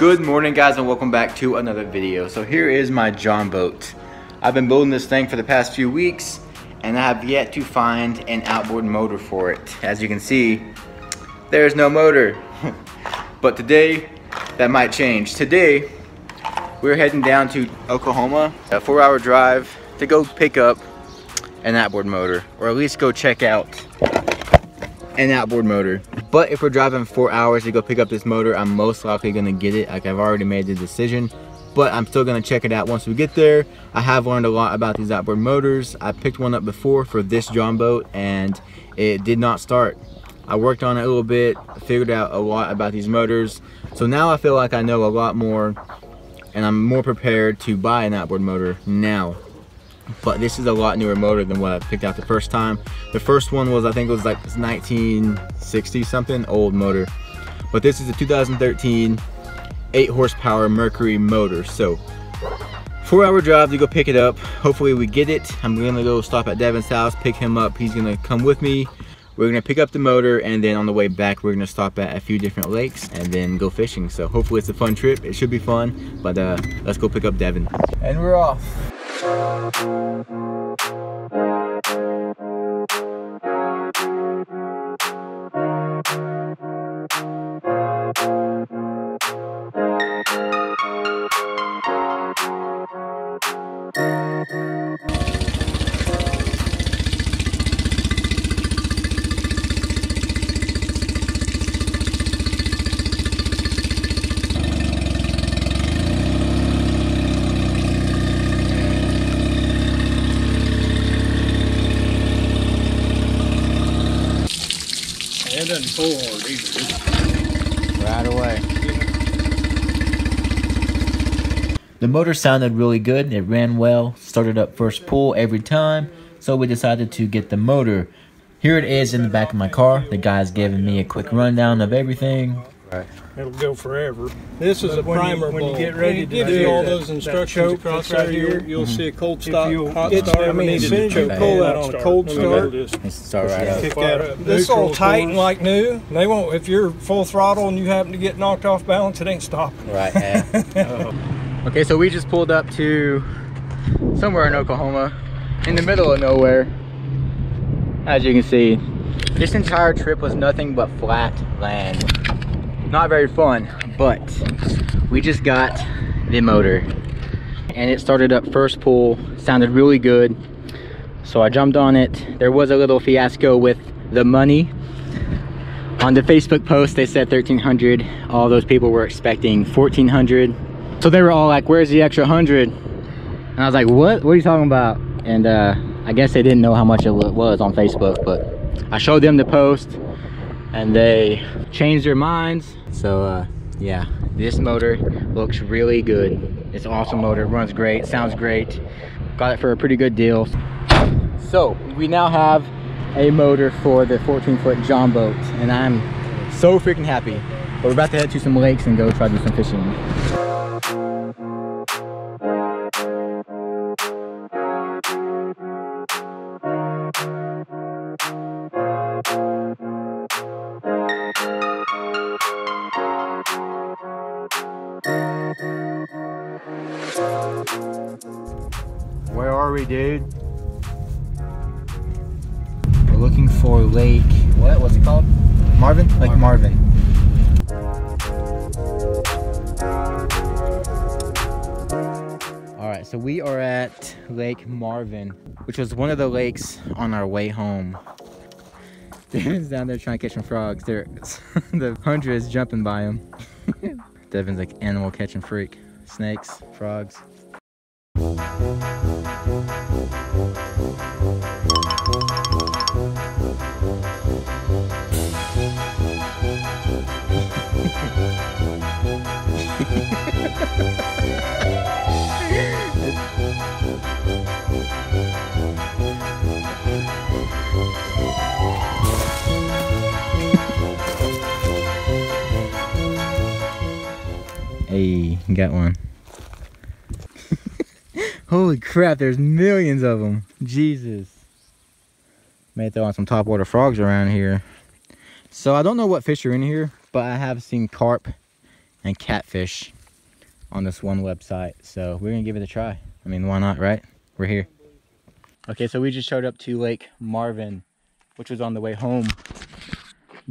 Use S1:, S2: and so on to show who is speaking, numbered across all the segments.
S1: Good morning, guys, and welcome back to another video. So here is my JON boat. I've been building this thing for the past few weeks and I have yet to find an outboard motor for it. As you can see, there's no motor. But today that might change. Today we're heading down to Oklahoma, a 4-hour drive to go pick up an outboard motor, or at least go check out an outboard motor. But if we're driving 4 hours to go pick up this motor, I'm most likely gonna get it. Like, I've already made the decision, but I'm still gonna check it out once we get there. I have learned a lot about these outboard motors. I picked one up before for this JON boat and it did not start. I worked on it a little bit, figured out a lot about these motors. So now I feel like I know a lot more and I'm more prepared to buy an outboard motor now. But this is a lot newer motor than what I picked out the first time. The first one was, I think it was like 1960 something, old motor. But this is a 2013 8 horsepower Mercury motor. So 4-hour drive to go pick it up. Hopefully we get it. I'm gonna go stop at Devin's house, pick him up. He's gonna come with me. We're gonna pick up the motor, and then on the way back we're gonna stop at a few different lakes and then go fishing. So hopefully it's a fun trip. It should be fun, but let's go pick up Devin. And we're off.
S2: It doesn't pull hard either.
S1: Right away. The motor sounded really good. It ran well, started up first pull every time, so we decided to get the motor. Here it is in the back of my car. The guy's giving me a quick rundown of everything. Right.
S2: It'll go forever. This is a primer when you get ready to do all those instructions across right here. You'll see a cold start, hot start. I mean, as soon as you pull that on a cold start,
S1: Start right up.
S2: kick that up. This is all tight and like new. They won't. If you're full throttle and you happen to get knocked off balance, it ain't stopping.
S1: Right. Yeah. Okay, so we just pulled up to somewhere in Oklahoma, in the middle of nowhere. As you can see, this entire trip was nothing but flat land. Not very fun, but we just got the motor and it started up first pull, sounded really good. So I jumped on it. There was a little fiasco with the money. On the Facebook post they said $1,300. All those people were expecting $1,400. So they were all like, where's the extra 100? And I was like, what are you talking about? And I guess they didn't know how much it was on Facebook, but I showed them the post and they changed their minds. So yeah, this motor looks really good. It's an awesome motor, runs great, sounds great. Got it for a pretty good deal. So we now have a motor for the 14-foot JON boat and I'm so freaking happy. But we're about to head to some lakes and go try to do some fishing. Where are we, dude? We're looking for Lake, what's it called? Marvin? Lake Marvin. Alright, so we are at Lake Marvin, which was one of the lakes on our way home. Devin's down there trying to catch some frogs. The hunter is jumping by him. Devin's like animal catching freak. Snakes, frogs. Hey, got one. Holy crap, there's millions of them. Jesus. May throw on some topwater frogs around here. So I don't know what fish are in here, but I have seen carp and catfish. on this one website. So we're gonna give it a try. I mean, why not, right? We're here. Okay, so we just showed up to Lake Marvin, which was on the way home.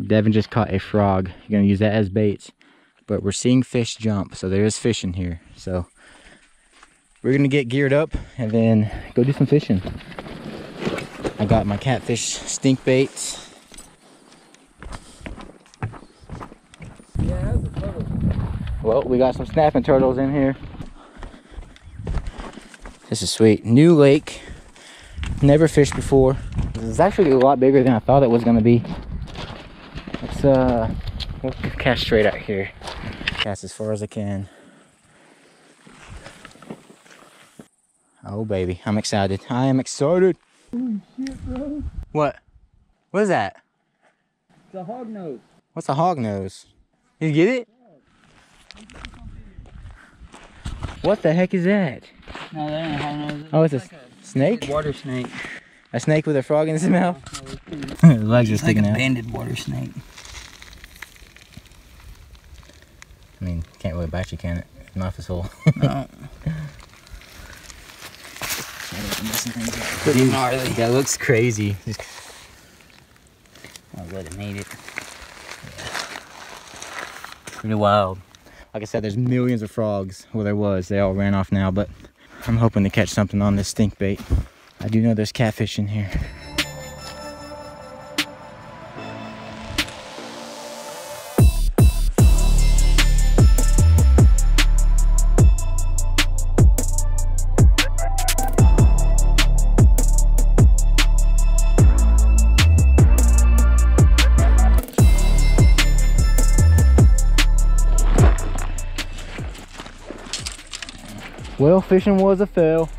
S1: Devin just caught a frog. You're gonna use that as bait. But we're seeing fish jump, so there is fish in here. So we're gonna get geared up and then go do some fishing. I got my catfish stink bait.
S3: Yeah, that's a turtle.
S1: Well, we got some snapping turtles in here. This is sweet. New lake. Never fished before. This is actually a lot bigger than I thought it was gonna be. Let's cast straight out here. Cast as far as I can. Oh baby, I'm excited. I am excited.
S3: Holy shit, bro.
S1: What? What is that?
S3: It's a hog nose.
S1: What's a hog nose? You get it? What the heck is that?
S3: No, that ain't a hog nose.
S1: Oh, it's
S3: like
S1: a snake?
S3: Water snake.
S1: A snake with a frog in its mouth? The legs are sticking
S3: like a
S1: out.
S3: banded water snake.
S1: I mean, can't really bite you, can it? Mouth is full.
S3: No.
S1: Pretty gnarly. That looks crazy.
S3: I'll let it eat it.
S1: Pretty wild. Like I said, there's millions of frogs. Well, there was. They all ran off now, but I'm hoping to catch something on this stink bait. I do know there's catfish in here. Well, fishing was a fail.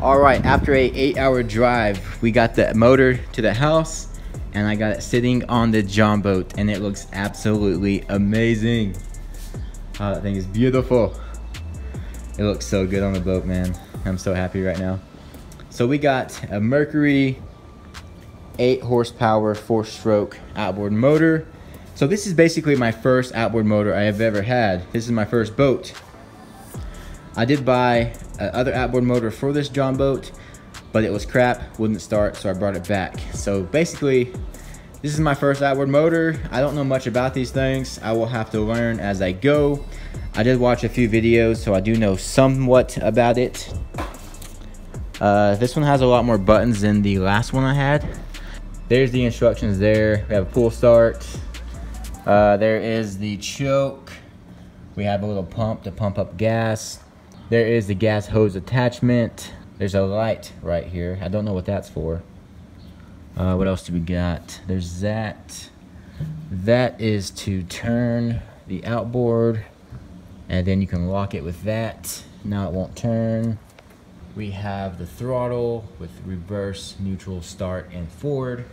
S1: All right, after a 8-hour drive, we got the motor to the house and I got it sitting on the JON boat and it looks absolutely amazing. Oh, that thing is beautiful. It looks so good on the boat, man. I'm so happy right now. So we got a Mercury 8 horsepower 4-stroke outboard motor. So this is basically my first outboard motor I have ever had. This is my first boat. I did buy other outboard motor for this JON boat, but it was crap, wouldn't start, so I brought it back. So basically, this is my first outboard motor. I don't know much about these things. I will have to learn as I go. I did watch a few videos, so I do know somewhat about it. This one has a lot more buttons than the last one I had. There's the instructions there. We have a pull start. There is the choke. We have a little pump to pump up gas. There is the gas hose attachment. There's a light right here. I don't know what that's for. What else do we got? There's that. That is to turn the outboard, and then you can lock it with that. Now it won't turn. We have the throttle with reverse, neutral, start, and forward.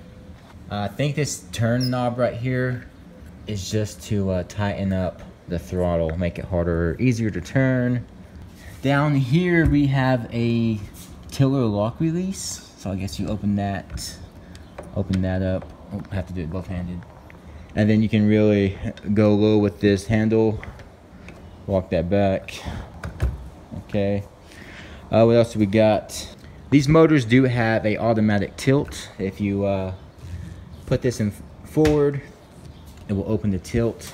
S1: I think this turn knob right here is just to tighten up the throttle, make it harder, easier to turn. Down here we have a tiller lock release. So I guess you open that up. Oh, I have to do it both-handed. And then you can really go low with this handle. Walk that back. Okay. What else do we got? These motors do have a automatic tilt. If you put this in forward, it will open the tilt.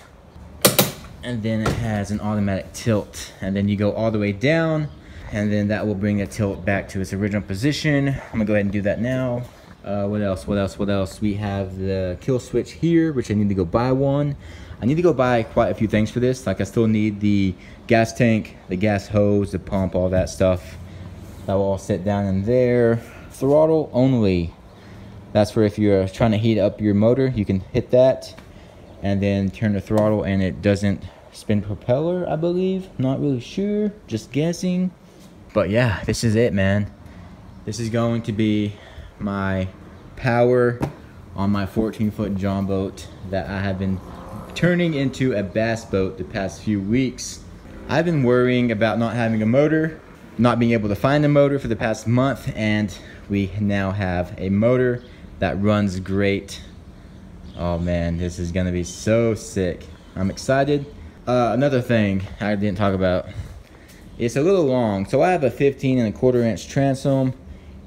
S1: And then it has an automatic tilt, and then you go all the way down and then that will bring the tilt back to its original position. I'm gonna go ahead and do that now. What else? We have the kill switch here, which I need to go buy one. I need to go buy quite a few things for this. Like I still need the gas tank, the gas hose, the pump, all that stuff. That will all sit down in there. Throttle only. That's for if you're trying to heat up your motor, you can hit that and then turn the throttle and it doesn't spin propeller, I believe. Not really sure, just guessing. But yeah, this is it, man. This is going to be my power on my 14-foot John boat that I have been turning into a bass boat the past few weeks. I've been worrying about not having a motor, not being able to find a motor for the past month, and we now have a motor that runs great. Oh man, this is gonna be so sick. I'm excited. Another thing I didn't talk about, it's a little long. So I have a 15¼ inch transom,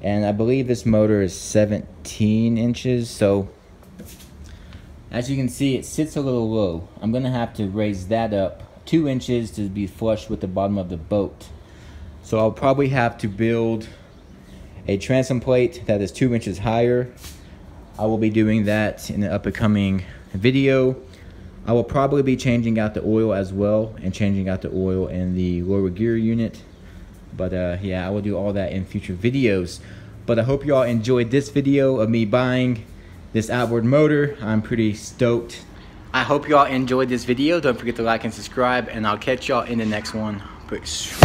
S1: and I believe this motor is 17 inches. So as you can see, it sits a little low. I'm gonna have to raise that up 2 inches to be flush with the bottom of the boat. So I'll probably have to build a transom plate that is 2 inches higher. I will be doing that in the upcoming video. I will probably be changing out the oil as well, and changing out the oil in the lower gear unit. But yeah, I will do all that in future videos. But I hope you all enjoyed this video of me buying this outboard motor. I'm pretty stoked. I hope you all enjoyed this video. Don't forget to like and subscribe, and I'll catch y'all in the next one. Peace.